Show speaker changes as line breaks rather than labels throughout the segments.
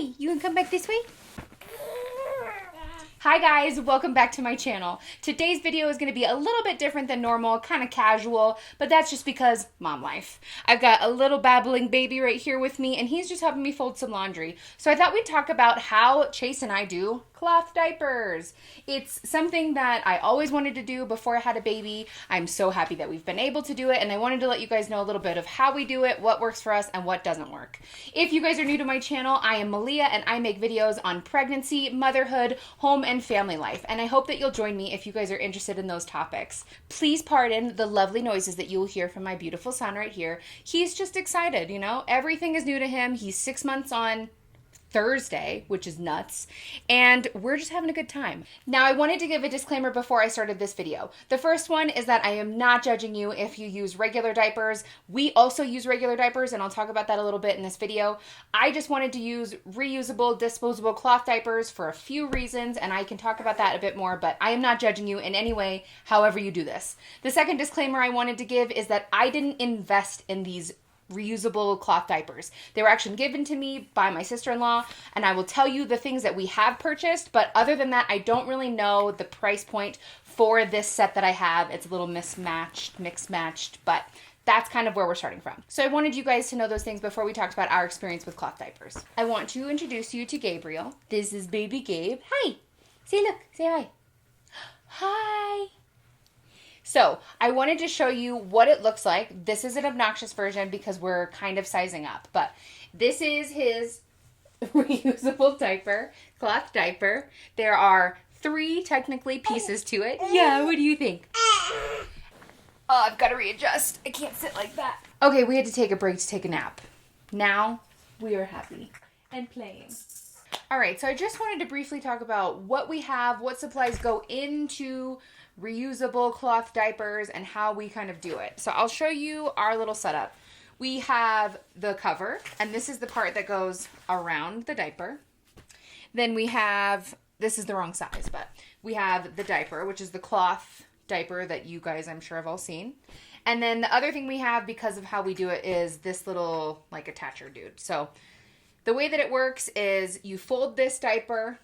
Hi, you can come back this way? Hi guys, welcome back to my channel. Today's video is going to be a little bit different than normal, kind of casual, but that's just because mom life. I've got a little babbling baby right here with me, and he's just helping me fold some laundry. So I thought we'd talk about how Chase and I do cloth diapers. It's something that I always wanted to do before I had a baby. I'm so happy that we've been able to do it, and I wanted to let you guys know a little bit of how we do it, what works for us, and what doesn't work. If you guys are new to my channel, I am Malia, and I make videos on pregnancy, motherhood, home, and family life, and I hope that you'll join me if you guys are interested in those topics. Please pardon the lovely noises that you'll hear from my beautiful son right here. He's just excited, you know? Everything is new to him. He's 6 months on Thursday, which is nuts, and we're just having a good time. Now, I wanted to give a disclaimer before I started this video. The first one is that I am not judging you if you use regular diapers. We also use regular diapers, and I'll talk about that a little bit in this video. I just wanted to use reusable, disposable cloth diapers for a few reasons, and I can talk about that a bit more, but I am not judging you in any way, however you do this. The second disclaimer I wanted to give is that I didn't invest in these reusable cloth diapers. They were actually given to me by my sister-in-law, and I will tell you the things that we have purchased, but other than that, I don't really know the price point for this set that I have. It's a little mixed matched, but that's kind of where we're starting from. So I wanted you guys to know those things before we talked about our experience with cloth diapers. I want to introduce you to Gabriel. This is baby Gabe. Hi. Say look. Say hi. Hi. So I wanted to show you what it looks like. This is an obnoxious version because we're kind of sizing up, but this is his reusable diaper, cloth diaper. There are 3 technically pieces to it. Yeah, what do you think? Oh, I've got to readjust. I can't sit like that. Okay, we had to take a break to take a nap. Now we are happy and playing. All right, so I just wanted to briefly talk about what we have, what supplies go into reusable cloth diapers, and how we kind of do it. So I'll show you our little setup. We have the cover, and this is the part that goes around the diaper. Then we have, this is the wrong size, but we have the diaper, which is the cloth diaper that you guys I'm sure have all seen. And then the other thing we have, because of how we do it, is this little like attacher dude. So the way that it works is you fold this diaper,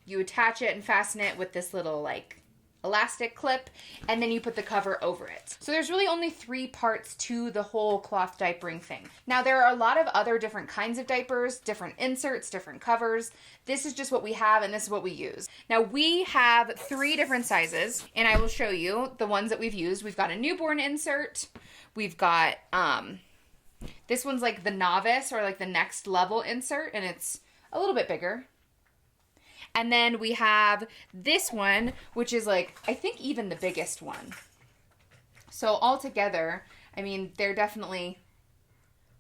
you attach it and fasten it with this little like elastic clip, and then you put the cover over it. So there's really only 3 parts to the whole cloth diapering thing. Now, there are a lot of other different kinds of diapers, different inserts, different covers. This is just what we have, and this is what we use. Now, we have 3 different sizes, and I will show you the ones that we've used. We've got a newborn insert. We've got, this one's like the novice or like the next level insert, and it's a little bit bigger. And then we have this one, which is like, I think even the biggest one. So altogether, I mean, they're definitely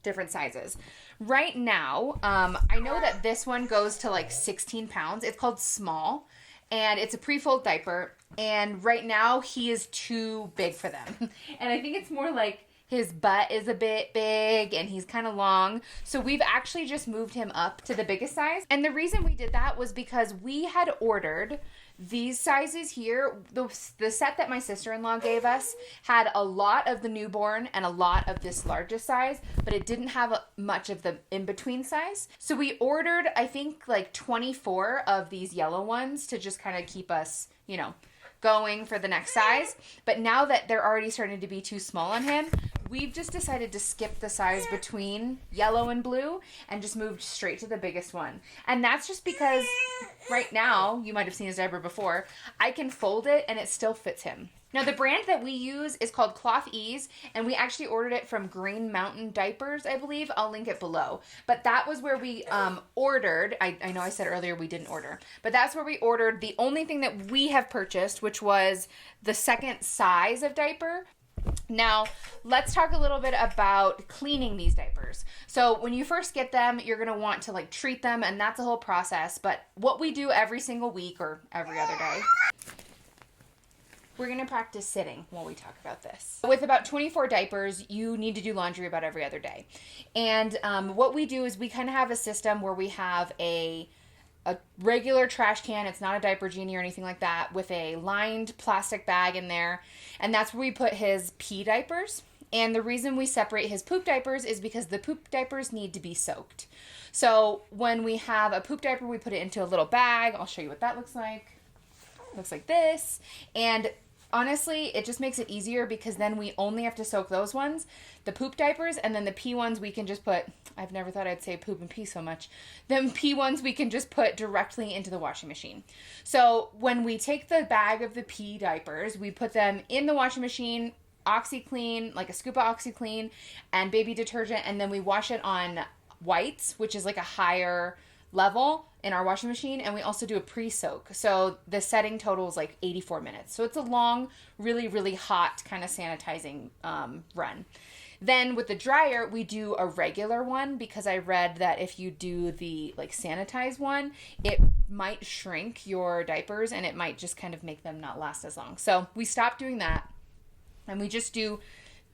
different sizes. Right now, I know that this one goes to like 16 pounds. It's called Small, and it's a pre-fold diaper. And right now, he is too big for them. And I think it's more like his butt is a bit big and he's kind of long. So we've actually just moved him up to the biggest size. And the reason we did that was because we had ordered these sizes here. The set that my sister-in-law gave us had a lot of the newborn and a lot of this largest size, but it didn't have much of the in-between size. So we ordered, I think, like 24 of these yellow ones to just kind of keep us, you know, going for the next size. But now that they're already starting to be too small on him, we've just decided to skip the size between yellow and blue and just moved straight to the biggest one. And that's just because right now, you might have seen his diaper before, I can fold it and it still fits him. Now, the brand that we use is called Cloth Ease, and we actually ordered it from Green Mountain Diapers, I believe. I'll link it below. But that was where we ordered. I know I said earlier we didn't order, but that's where we ordered the only thing that we have purchased, which was the second size of diaper. Now, let's talk a little bit about cleaning these diapers. So when you first get them, you're going to want to like treat them, and that's a whole process. But what we do every single week or every other day, we're going to practice sitting while we talk about this. With about 24 diapers, you need to do laundry about every other day. And what we do is we kind of have a system where we have a regular trash can. It's not a diaper genie or anything like that, with a lined plastic bag in there. And that's where we put his pee diapers. And the reason we separate his poop diapers is because the poop diapers need to be soaked. So when we have a poop diaper, we put it into a little bag. I'll show you what that looks like. It looks like this. And honestly, it just makes it easier because then we only have to soak those ones, the poop diapers, and then the pee ones we can just put, I've never thought I'd say poop and pee so much. The pee ones we can just put directly into the washing machine. So when we take the bag of the pee diapers, we put them in the washing machine, OxyClean, like a scoop of OxyClean and baby detergent, and then we wash it on whites, which is like a higher level in our washing machine, and we also do a pre-soak. So the setting total is like 84 minutes. So it's a long, really, really hot kind of sanitizing run. Then with the dryer, we do a regular one because I read that if you do the like sanitized one, it might shrink your diapers and it might just kind of make them not last as long. So we stopped doing that and we just do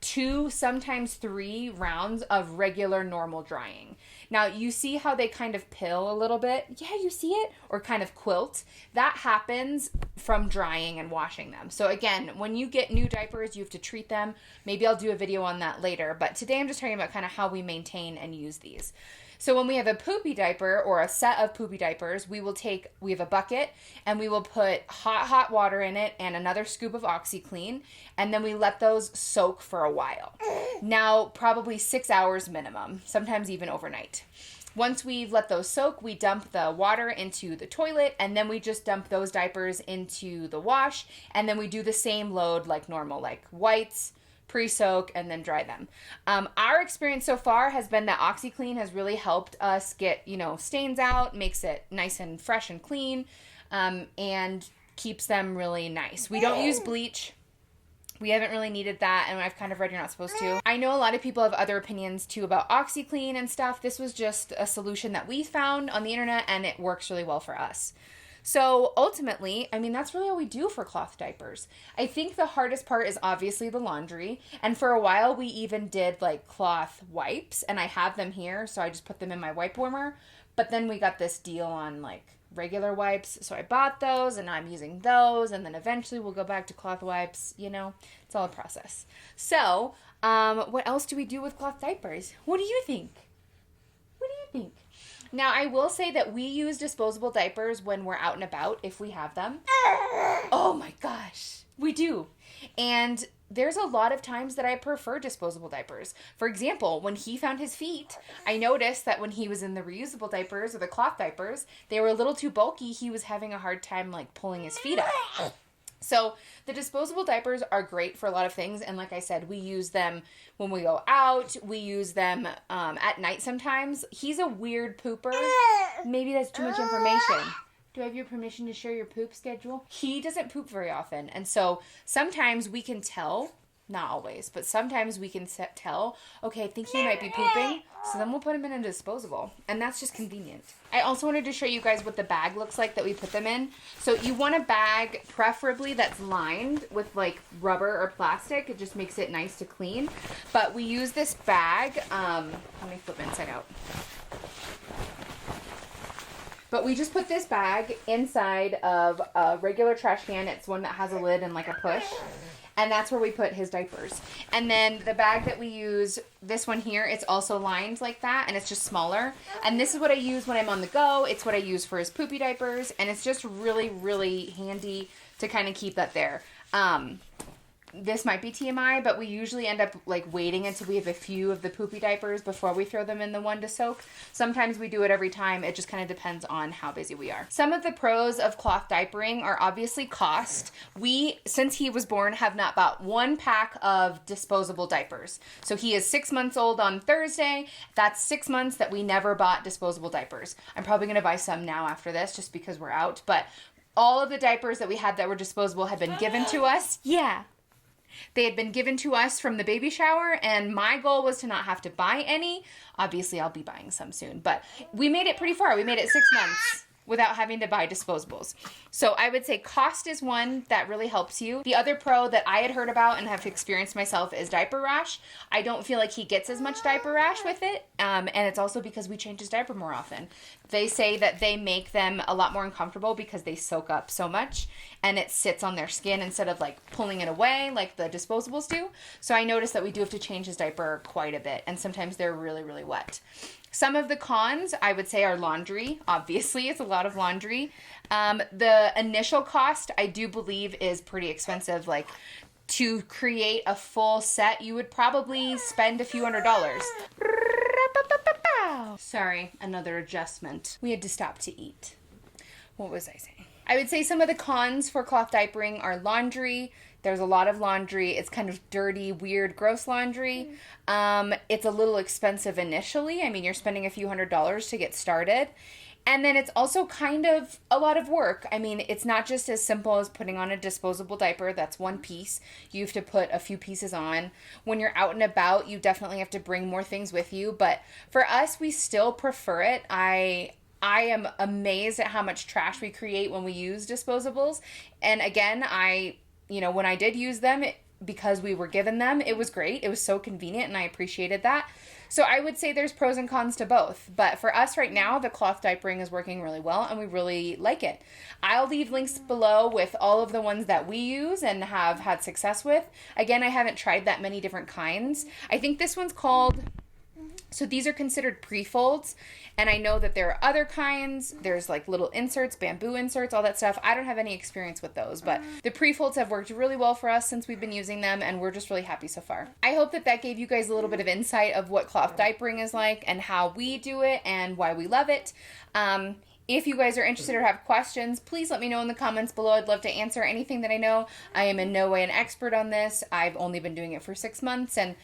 2, sometimes 3 rounds of regular normal drying. Now you see how they kind of pill a little bit? Yeah, you see it? Or kind of quilt. That happens from drying and washing them. So again, when you get new diapers, you have to treat them. Maybe I'll do a video on that later, but today I'm just talking about kind of how we maintain and use these. So when we have a poopy diaper or a set of poopy diapers, we have a bucket and we will put hot water in it and another scoop of OxyClean, and then we let those soak for a while. Now, probably 6 hours minimum, sometimes even overnight. Once we've let those soak, we dump the water into the toilet, and then we just dump those diapers into the wash, and then we do the same load like normal, like whites, pre-soak, and then dry them. Our experience so far has been that OxyClean has really helped us get, stains out, makes it nice and fresh and clean, and keeps them really nice. We don't use bleach. We haven't really needed that, and I've kind of read you're not supposed to. I know a lot of people have other opinions too about OxyClean and stuff. This was just a solution that we found on the internet, and it works really well for us. So ultimately, that's really all we do for cloth diapers. I think the hardest part is obviously the laundry. And for a while, we even did like cloth wipes, and I have them here. So I just put them in my wipe warmer. But then we got this deal on like regular wipes. So I bought those and I'm using those. And then eventually we'll go back to cloth wipes. It's all a process. So what else do we do with cloth diapers? What do you think? What do you think? Now, I will say that we use disposable diapers when we're out and about, if we have them. Oh my gosh, we do. And there's a lot of times that I prefer disposable diapers. For example, when he found his feet, I noticed that when he was in the reusable diapers or the cloth diapers, they were a little too bulky. He was having a hard time like pulling his feet up. So the disposable diapers are great for a lot of things. And like I said, we use them when we go out. We use them at night sometimes. He's a weird pooper. Maybe that's too much information. Do I have your permission to share your poop schedule? He doesn't poop very often. And so sometimes we can tell, not always, but sometimes we can tell, okay, I think he might be pooping. So then we'll put him in a disposable. And that's just convenient. I also wanted to show you guys what the bag looks like that we put them in. So you want a bag preferably that's lined with like rubber or plastic. It just makes it nice to clean. But we use this bag. Let me flip it inside out. But we just put this bag inside of a regular trash can. It's one that has a lid and like a push. And that's where we put his diapers. And then the bag that we use, this one here, it's also lined like that, and it's just smaller. And this is what I use when I'm on the go. It's what I use for his poopy diapers, and it's just really, really handy to kind of keep that there. This might be TMI, but we usually end up like waiting until we have a few of the poopy diapers before we throw them in the one to soak. Sometimes we do it every time. It just kind of depends on how busy we are. Some of the pros of cloth diapering are obviously cost. We, since he was born, have not bought one pack of disposable diapers. So he is 6 months old on Thursday. That's 6 months that we never bought disposable diapers. I'm probably going to buy some now after this just because we're out. But all of the diapers that we had that were disposable had been given to us. Yeah. They had been given to us from the baby shower, and my goal was to not have to buy any. Obviously, I'll be buying some soon, but we made it pretty far. We made it 6 months. without having to buy disposables. So I would say cost is one that really helps you. The other pro that I had heard about and have experienced myself is diaper rash. I don't feel like he gets as much diaper rash with it. And it's also because we change his diaper more often. They say that they make them a lot more uncomfortable because they soak up so much and it sits on their skin instead of like pulling it away like the disposables do. So I noticed that we do have to change his diaper quite a bit, and sometimes they're really, really wet. Some of the cons, I would say, are laundry. Obviously, it's a lot of laundry. The initial cost, I do believe, is pretty expensive. Like, to create a full set, you would probably spend a few $100s. Sorry, another adjustment. We had to stop to eat. What was I saying? I would say some of the cons for cloth diapering are laundry. There's a lot of laundry. It's kind of dirty, weird, gross laundry. It's a little expensive initially. I mean, you're spending a few $100s to get started. And then it's also kind of a lot of work. I mean, it's not just as simple as putting on a disposable diaper. That's one piece. You have to put a few pieces on. When you're out and about, you definitely have to bring more things with you. But for us, we still prefer it. I am amazed at how much trash we create when we use disposables. And again, when I did use them, because we were given them, it was great. It was so convenient and I appreciated that. So I would say there's pros and cons to both. But for us right now, the cloth diapering is working really well and we really like it. I'll leave links below with all of the ones that we use and have had success with. Again, I haven't tried that many different kinds. I think this one's called... So these are considered pre-folds, and I know that there are other kinds. There's like little inserts, bamboo inserts, all that stuff. I don't have any experience with those, but the pre-folds have worked really well for us since we've been using them, and we're just really happy so far. I hope that gave you guys a little bit of insight of what cloth diapering is like and how we do it and why we love it. If you guys are interested or have questions, please let me know in the comments below. I'd love to answer anything that I know. I am in no way an expert on this. I've only been doing it for 6 months, and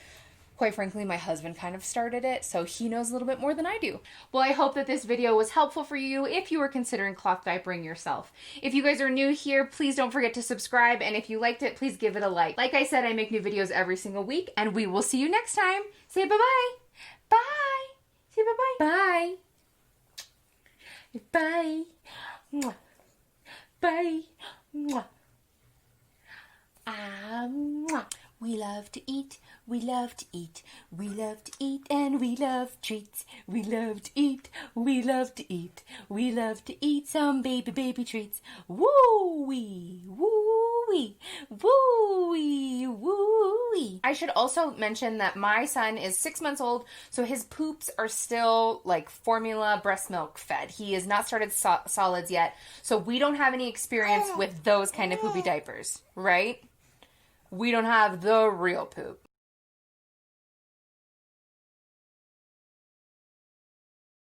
quite frankly, my husband kind of started it, so he knows a little bit more than I do. Well, I hope that this video was helpful for you if you were considering cloth diapering yourself. If you guys are new here, please don't forget to subscribe, and if you liked it, please give it a like. Like I said, I make new videos every single week, and we will see you next time. Say bye-bye. Bye. Say bye-bye. Bye. Bye. Mwah. Bye. Mwah. Mwah. We love to eat, we love to eat, we love to eat, and we love treats. We love to eat, we love to eat, we love to eat some baby treats. Woo-wee, woo-wee, woo-wee, woo-wee. I should also mention that my son is 6 months old, so his poops are still like formula breast milk fed. He has not started solids yet, so we don't have any experience with those kind of poopy diapers, right? We don't have the real poop.